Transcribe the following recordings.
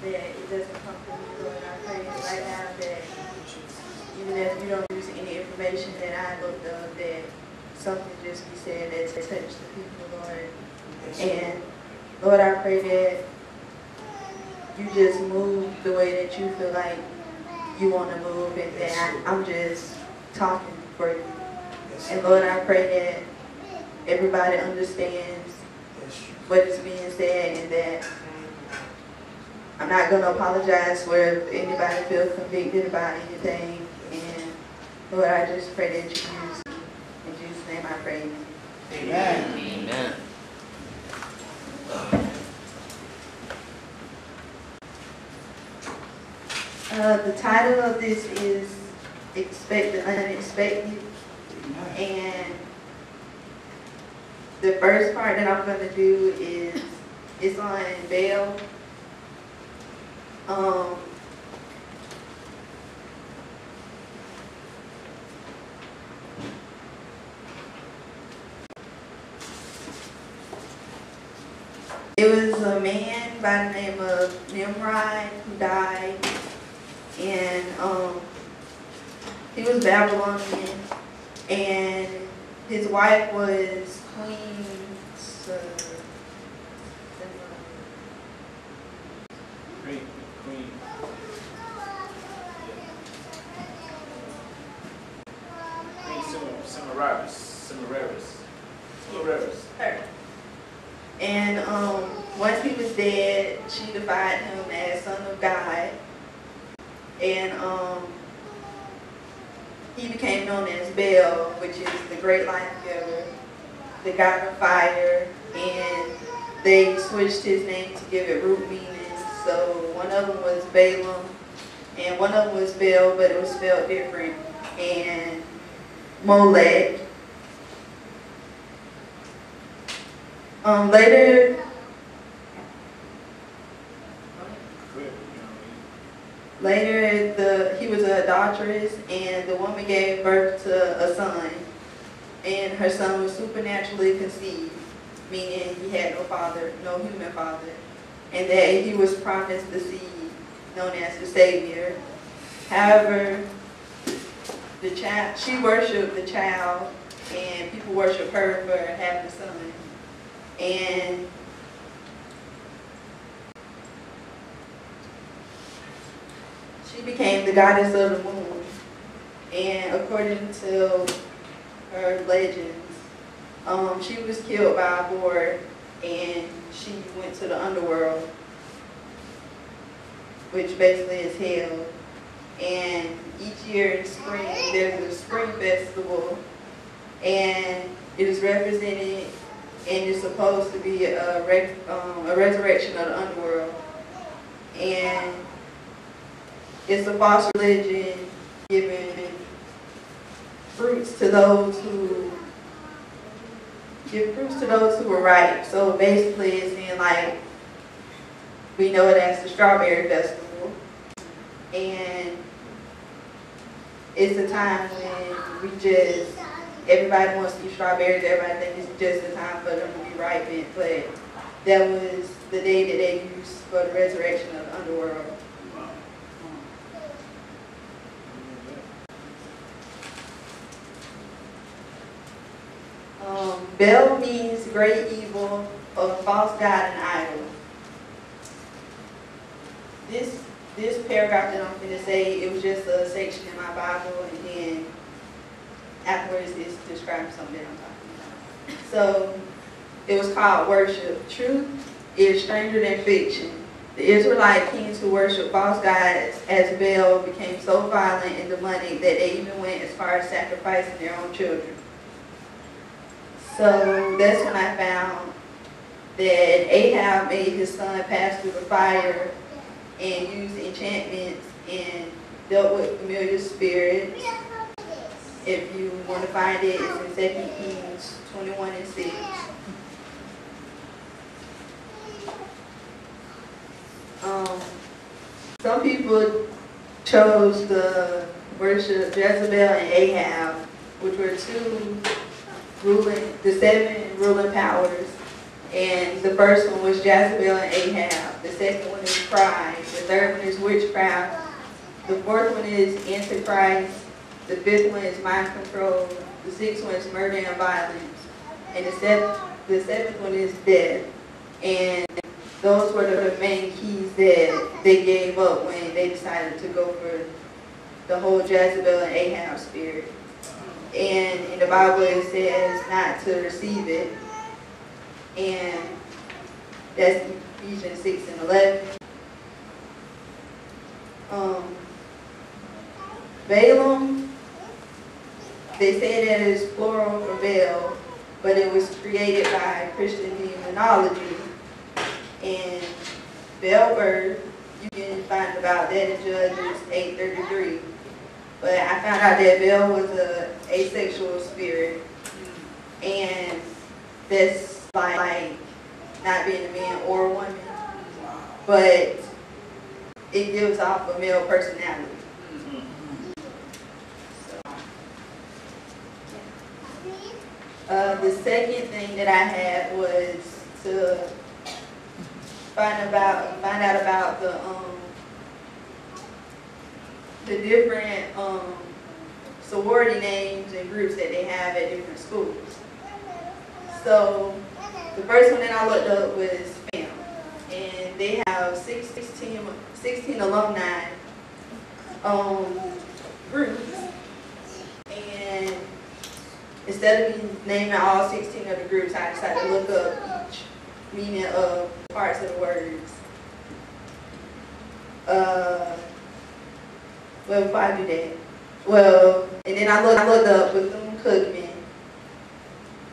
that it doesn't come from you, Lord. I pray right now that even if you don't use any information that I looked up, that something just be said that touch the people, Lord. And Lord, I pray that you just move the way that you feel like you want to move, and that I'm just talking for you. And Lord, I pray that everybody understands what is being said, and that I'm not going to apologize for if anybody feels convicted about anything. And Lord, I just pray that you use me. In Jesus' name I pray. Amen. Amen. The title of this is Expect the Unexpected. And the first part that I'm going to do is, it's on Baal. It was a man by the name of Nimrod who died, and he was Babylonian, and his wife was Queen her. And once he was dead, she defied him as son of God, and he became known as Baal, which is the great life giver, the god of fire, and they switched his name to give it root meanings. So one of them was Balaam, and one of them was Baal, but it was spelled different, and Molech. Later, he was an adulteress, and the woman gave birth to a son, and her son was supernaturally conceived, meaning he had no father, no human father, and that he was promised the seed known as the Savior. However, she worshipped the child, and people worship her for having a son. And she became the goddess of the moon. And according to her legends, she was killed by a boar, and she went to the underworld, which basically is hell. And each year in spring, there's a spring festival, and it is represented, and it's supposed to be a resurrection of the underworld. And it's a false religion giving fruits to those who are ripe. So basically it's saying, like, we know it as the Strawberry Festival, and it's a time when everybody wants to eat strawberries, everybody thinks it's just a time for them to be ripened, but that was the day that they used for the resurrection of the underworld. Baal means great evil, or false god and idol. This paragraph that I'm going to say, it was just a section in my Bible, and then afterwards it's describing something that I'm talking about. So it was called worship. Truth is stranger than fiction. The Israelite kings who worshiped false gods as Baal became so violent and demonic that they even went as far as sacrificing their own children. So that's when I found that Ahab made his son pass through the fire and used enchantments and dealt with familiar spirits. If you want to find it, it's in 2 Kings 21:6. Some people chose to worship Jezebel and Ahab, which were the 7 ruling powers, And the first one was Jezebel and Ahab. The second one is pride. The third one is witchcraft. The fourth one is Antichrist. The fifth one is mind control. The sixth one is murder and violence. And the seventh one is death. And those were the main keys that they gave up when they decided to go for the whole Jezebel and Ahab spirit. And in the Bible it says not to receive it. And that's Ephesians 6 and 11. Balaam, they say that it's plural for Baal, but it was created by Christian demonology. And Baalberg, you can find about that in Judges 8:33. But I found out that Baal was an asexual spirit. And that's like not being a man or a woman. But it gives off a male personality. The second thing that I had was to find out about the different sorority names and groups that they have at different schools. So the first one that I looked up was FAM, and they have 16 alumni groups. And instead of me naming all 16 of the groups, I decided to look up each meaning of parts of the words. Well, before I do that, and then I looked up Bethune-Cookman,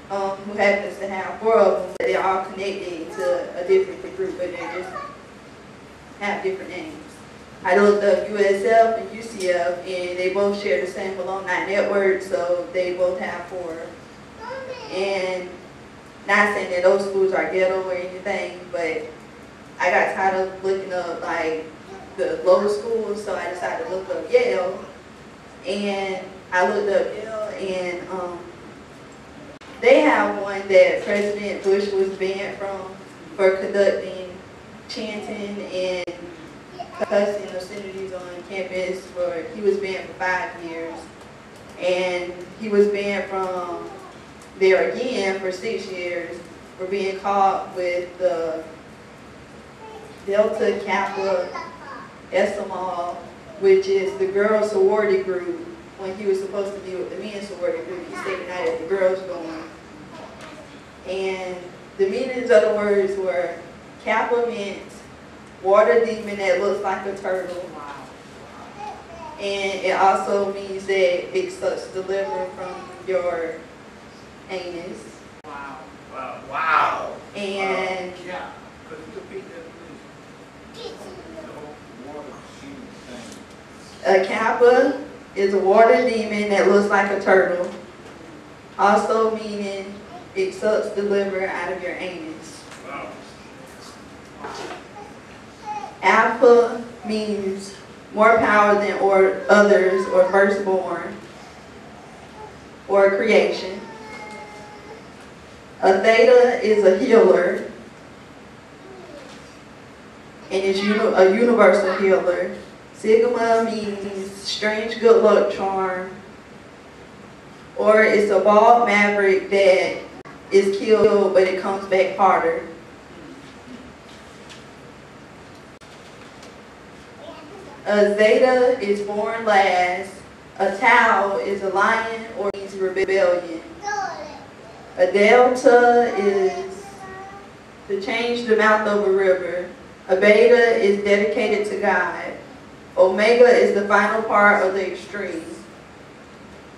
who happens to have 4 of them, but they're all connected to a different group, but they just have different names. I looked up USF and UCF, and they both share the same alumni network, so they both have 4. And not saying that those schools are ghetto or anything, but I got tired of looking up like the lower schools, so I decided to look up Yale. And I looked up Yale, and they have one that President Bush was banned from for conducting chanting and cussing obscenities on campus. He was banned for 5 years, and he was banned from there again for 6 years for being caught with the Delta Kappa Epsilon, which is the girls' sorority group. When he was supposed to be with the men's sorority group, he stayed the night at the girls' dorm. And the meanings of the words were Kappa meant water demon that looks like a turtle. And it also means that it sucks the liver from your anus. Wow. Wow. Wow. And Yeah. Could you repeat that, please? The whole water demon thing. a kappa is a water demon that looks like a turtle. Also meaning it sucks the liver out of your anus. Wow. Alpha means more power than others, or firstborn, or creation. A theta is a healer, and it's a universal healer. Sigma means strange good luck charm, or it's a bald maverick that is killed but it comes back harder. A zeta is born last. A tau is a lion or means rebellion. A delta is to change the mouth of a river. A beta is dedicated to God. Omega is the final part of the extreme.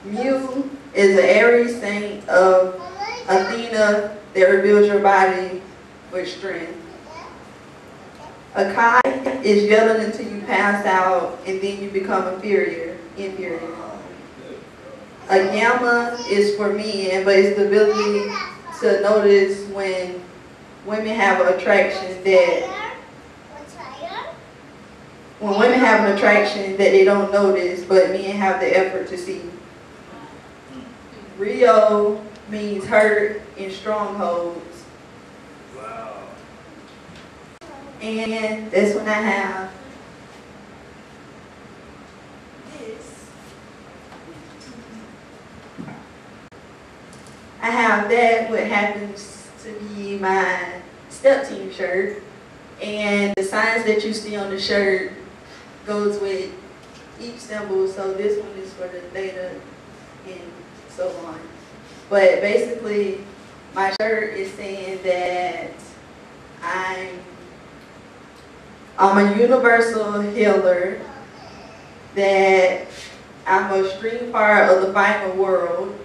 Mu is an Aries saint of Athena that rebuilds your body with strength. A chi is yelling until you pass out and then you become inferior. A gamma is for men, but it's the ability to notice when women have an attraction that they don't notice, but men have the effort to see. Rio means hurt and strongholds. And this one I have this. I have that, what happens to be my step team shirt. And the signs that you see on the shirt goes with each symbol. So this one is for the theta and so on. But basically, my shirt is saying that I'm a universal healer, that I'm a extreme part of the final world,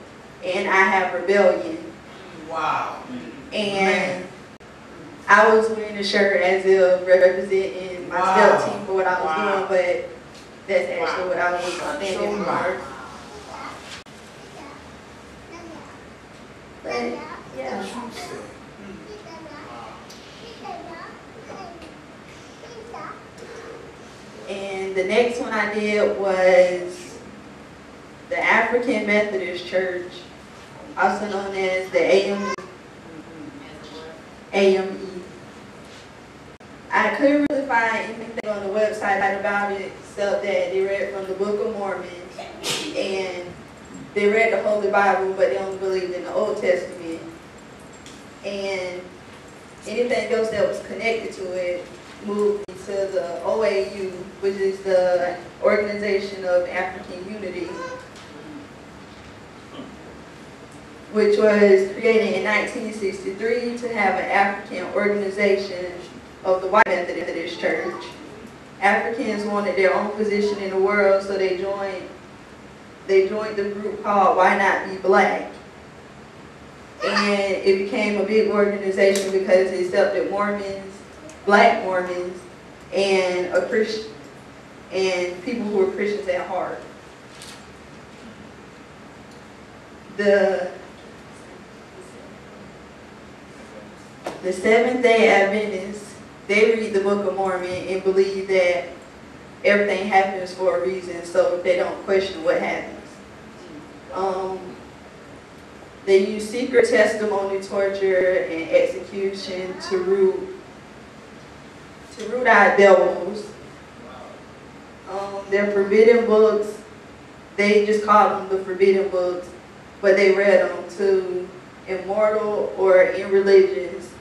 and I have rebellion. Wow. And I was wearing the shirt as if representing my step team for what I was doing, but that's actually what I was standing for. But yeah. And the next one I did was the African Methodist Church, also known as the AME. I couldn't really find anything on the website about it except that they read from the Book of Mormon and they read the Holy Bible, but they only believed in the Old Testament. And anything else that was connected to it moved into the OAU, which is the Organization of African Unity, which was created in 1963 to have an African organization of the White Methodist Church. Africans wanted their own position in the world, so they joined the group called Why Not Be Black. And it became a big organization because it accepted Mormons, black Mormons, and and people who were Christians at heart. The Seventh-day Adventists, they read the Book of Mormon and believe that everything happens for a reason, so they don't question what happens. They use secret testimony, torture, and execution to root out devils. Their forbidden books, they just call them the forbidden books, but they read them to immortal or irreligious.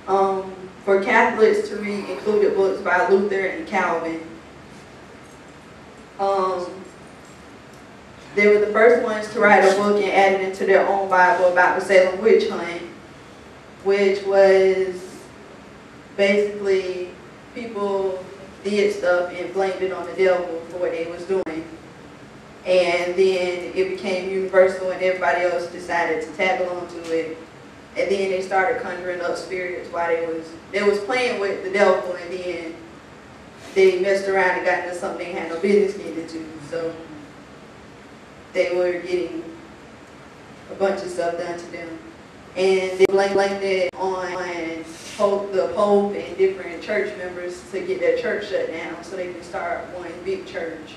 For Catholics to read included books by Luther and Calvin. They were the first ones to write a book and add it into their own Bible about the Salem witch hunt, which was basically people did stuff and blamed it on the devil for what they was doing. And then it became universal and everybody else decided to tag along to it. And then they started conjuring up spirits while they was playing with the devil, and then they messed around and got into something they had no business getting into. So they were getting a bunch of stuff done to them. And they blamed it on the Pope and different church members to get their church shut down so they can start one big church.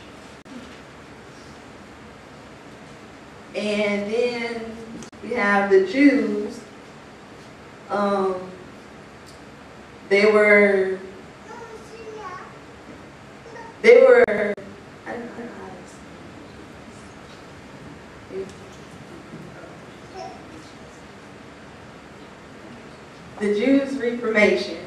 And then we have the Jews. They were, I don't know how to say. The Jews' Reformation.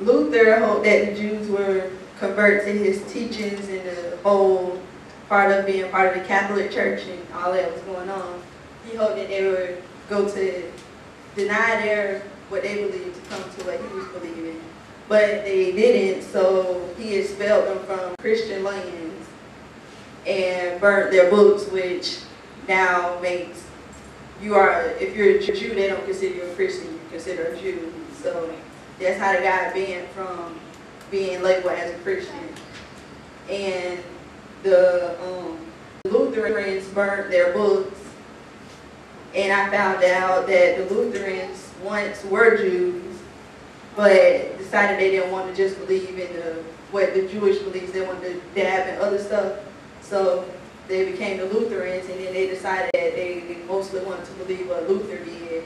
Luther hoped that the Jews would convert to his teachings and the whole part of being part of the Catholic Church and all that was going on. He hoped that they would go to deny what they believed to come to what he was believing. But they didn't, so he expelled them from Christian lands and burnt their books, which now makes if you're a Jew, they don't consider you a Christian, you consider a Jew. So that's how they got banned from being labeled as a Christian. And the Lutherans burnt their books, and I found out that the Lutherans once were Jews, but decided they didn't want to just believe in what the Jewish beliefs, they wanted to dab in other stuff. So they became the Lutherans, and then they decided that they mostly wanted to believe what Luther did.